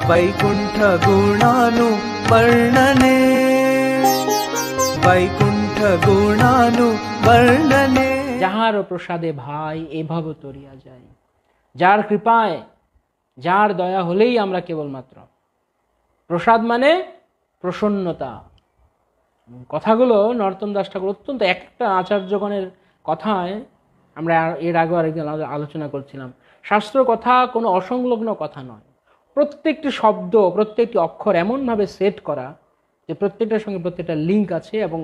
वैकुंठ गुणानु वर्णने, वैकुंठ गुणानु वर्णने। যাহার প্রসাদে ভাই এ ভব তরিয়া যায়, যার কৃপায় যার দয়া হলেই আমরা কেবলমাত্র। প্রসাদ মানে প্রসন্নতা। কথাগুলো নরোত্তম দাস ঠাকুর অত্যন্ত একটা আচার্যগণের কথায় আমরা এর আগে আরেকদিন আলোচনা করছিলাম, শাস্ত্র কথা কোনো অসংলগ্ন কথা নয়। প্রত্যেকটি শব্দ প্রত্যেকটি অক্ষর এমনভাবে সেট করা যে প্রত্যেকটার সঙ্গে প্রত্যেকটা লিঙ্ক আছে এবং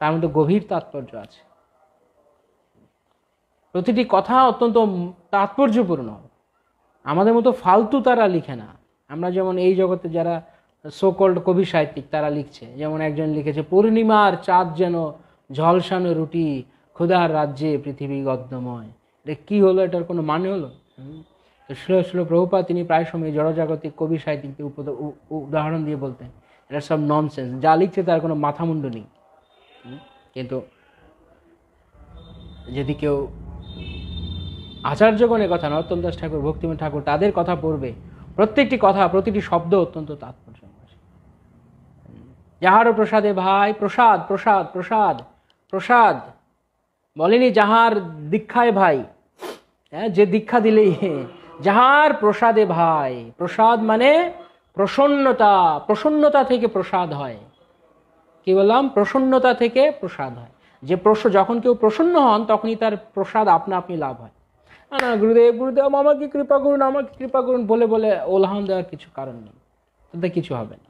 তার মধ্যে গভীর তাৎপর্য আছে। প্রতিটি কথা অত্যন্ত তাৎপর্যপূর্ণ। আমাদের মতো ফালতু তারা লিখে না। আমরা যেমন এই জগতে যারা সোকল্ড কবি সাহিত্যিক তারা লিখছে, যেমন একজন লিখেছে পূর্ণিমার চাঁদ যেন ঝলসানো রুটি, ক্ষুধার রাজ্যে পৃথিবী গদ্যময়। এটা কি হলো? এটার কোনো মানে হলো? তো শিল প্রভুপাদ তিনি প্রায় সময় জড়জাগতিক কবি সাহিত্যিকদের উদাহরণ দিয়ে বলতেন এটা সব ননসেন্স, যা লিখছে তার কোনো মাথা মুন্ডু নেই। কিন্তু যদি কেউ আচার্যগণের কথা, নরোত্তম দাস ঠাকুর, ভক্তিমোহন ঠাকুর, তাদের কথা পড়বে, প্রত্যেকটি কথা প্রতিটি শব্দ অত্যন্ত তাৎপর্য। যাহার প্রসাদে ভাই, প্রসাদ প্রসাদ প্রসাদ প্রসাদ বলেনি যাহার দীক্ষায় ভাই, হ্যাঁ, যে দীক্ষা দিলেই যাহার প্রসাদে ভাই। প্রসাদ মানে প্রসন্নতা, প্রসন্নতা থেকে প্রসাদ হয়। কি বললাম? প্রসন্নতা থেকে প্রসাদ হয়। যে যখন কেউ প্রসন্ন হন তখনই তার প্রসাদ আপনা আপনি লাভ হয়। না গুরুদেব গুরুদেব আমাকে কৃপা করুন, আমাকে কৃপা করুন বলে বলে ওলাহান দেওয়ার কিছু কারণ নেই, তাতে কিছু হবে না।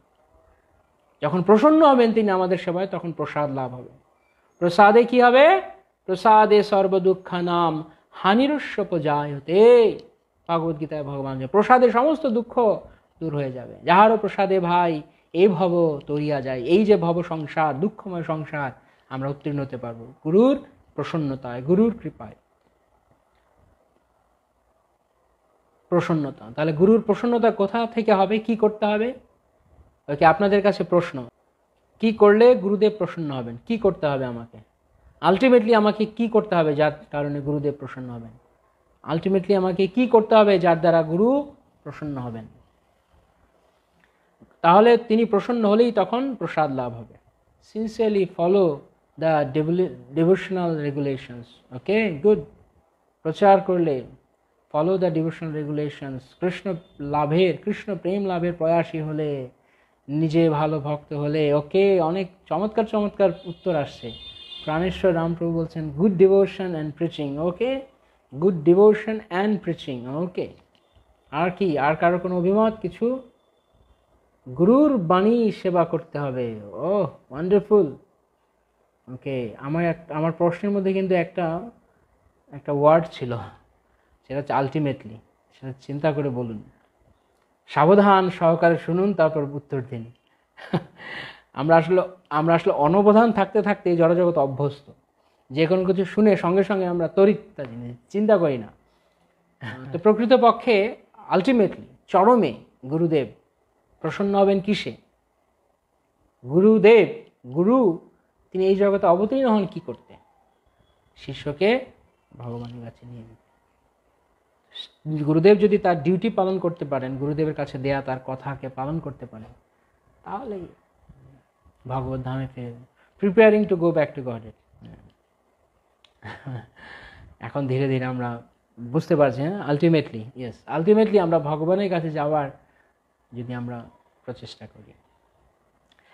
যখন প্রসন্ন হবেন তিনি আমাদের সেবায়, তখন প্রসাদ লাভ হবে। প্রসাদে কি হবে? প্রসাদে সর্বদুঃখা নাম হানিরস্যপজায়তে। ভগবদ গীতায় ভগবান যে প্রসাদে সমস্ত দুঃখ দূর হয়ে যাবে। যাহারও প্রসাদে ভাই এই ভব তরিয়া যায়। এই যে ভব সংসার, দুঃখময় সংসার, আমরা উত্তীর্ণ হতে পারবো গুরুর প্রসন্নতায়, গুরুর কৃপায়। প্রসন্নতা, তাহলে গুরুর প্রসন্নতা কোথা থেকে হবে? কি করতে হবে? ওকে, আপনাদের কাছে প্রশ্ন, কি করলে গুরুদেব প্রসন্ন হবেন? কি করতে হবে আমাকে? আলটিমেটলি আমাকে কি করতে হবে যার কারণে গুরুদেব প্রসন্ন হবেন? আলটিমেটলি আমাকে কি করতে হবে যার দ্বারা গুরু প্রসন্ন হবেন? তাহলে তিনি প্রসন্ন হলেই তখন প্রসাদ লাভ হবে। Sincerely follow the devotional regulations. Okay, good. প্রচার করলে follow the devotional regulations. Krishna লাভের, কৃষ্ণ প্রেম লাভের প্রয়াসী হলে, নিজে ভালো ভক্ত হলে, ওকে, অনেক চমৎকার চমৎকার উত্তর আসছে। প্রাণেশ্বর রামপ্রভু বলছেন good devotion and preaching. Okay, good devotion and preaching. Okay, আর কি? আর কারো কোনো অভিমত? কিছু? গুরুর বাণী সেবা করতে হবে। ও ওয়ান্ডারফুল। ওকে, আমার প্রশ্নের মধ্যে কিন্তু একটা ওয়ার্ড ছিল, সেটা হচ্ছে আলটিমেটলি। সেটা চিন্তা করে বলুন, সাবধান সহকারে শুনুন, তারপর উত্তর দিন। আমরা আসলে অনবধান থাকতে থাকতে জড়জগৎ অভ্যস্ত। যে কোনো কিছু শুনে সঙ্গে সঙ্গে আমরা তড়িৎ চিন্তা করি না। তো প্রকৃতপক্ষে আলটিমেটলি চরমে গুরুদেব প্রসন্ন হবেন কিসে? গুরু তিনি এই জগতে অবতীর্ণ হন কি করতে? শিষ্যকে ভগবানের কাছে নিয়ে যেতে। গুরুদেব যদি তার ডিউটি পালন করতে পারেন, গুরুদেবের কাছে দেয়া তার কথাকে পালন করতে পারেন, তাহলে ভগবত ধামে ফিরে preparing to go back to god. এখন ধীরে ধীরে আমরা বুঝতে পারছি, হ্যাঁ, আলটিমেটলি আমরা ভগবানের কাছে যাওয়ার যদি আমরা প্রচেষ্টা করি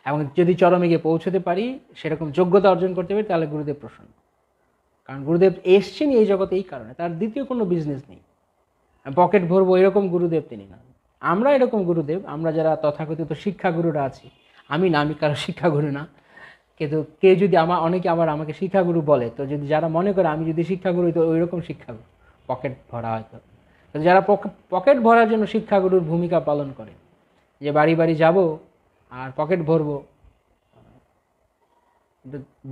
এবং যদি চরমে গিয়ে পৌঁছতে পারি, সেরকম যোগ্যতা অর্জন করতে পারি, তাহলে গুরুদেব প্রসন্ন। কারণ গুরুদেব এসছেন এই জগতে এই কারণে, তার দ্বিতীয় কোনো বিজনেস নেই। পকেট ভরবো এরকম গুরুদেব তিনি না। আমরা এরকম গুরুদেব, আমরা যারা তথাকথিত শিক্ষাগুরুরা আছি, আমি কারো শিক্ষাগুরু না, কিন্তু কে যদি অনেকে আমাকে শিক্ষাগুরু বলে, তো যদি যারা মনে করে আমি যদি শিক্ষাগুরু, তো ওই রকম শিক্ষাগুরু পকেট ভরা হয়তো। যারা পকেট ভরার জন্য শিক্ষাগুরুর ভূমিকা পালন করে, যে বাড়ি বাড়ি যাব আর পকেট ভরবো,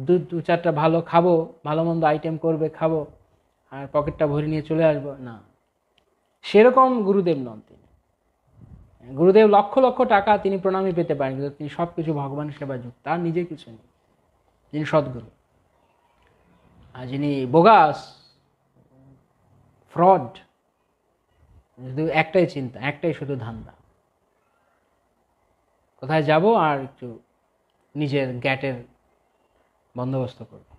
দু চারটা ভালো খাবো, ভালো মন্দ আইটেম করবে খাবো, আর পকেটটা ভরে নিয়ে চলে আসবো, না, সেরকম গুরুদেব নন তিনি। গুরুদেব লক্ষ লক্ষ টাকা তিনি প্রণামী পেতে পারেন, কিন্তু তিনি সব কিছু ভগবানের সেবায় যুক্ত, তার নিজের কিছু নেই। যিনি সদ্গুরু, আর যিনি বোগাস, ফ্রড, শুধু একটাই চিন্তা, একটাই শুধু ধান্দা, কোথায় যাব আর একটু নিজের গ্যাটের বন্দোবস্ত করব।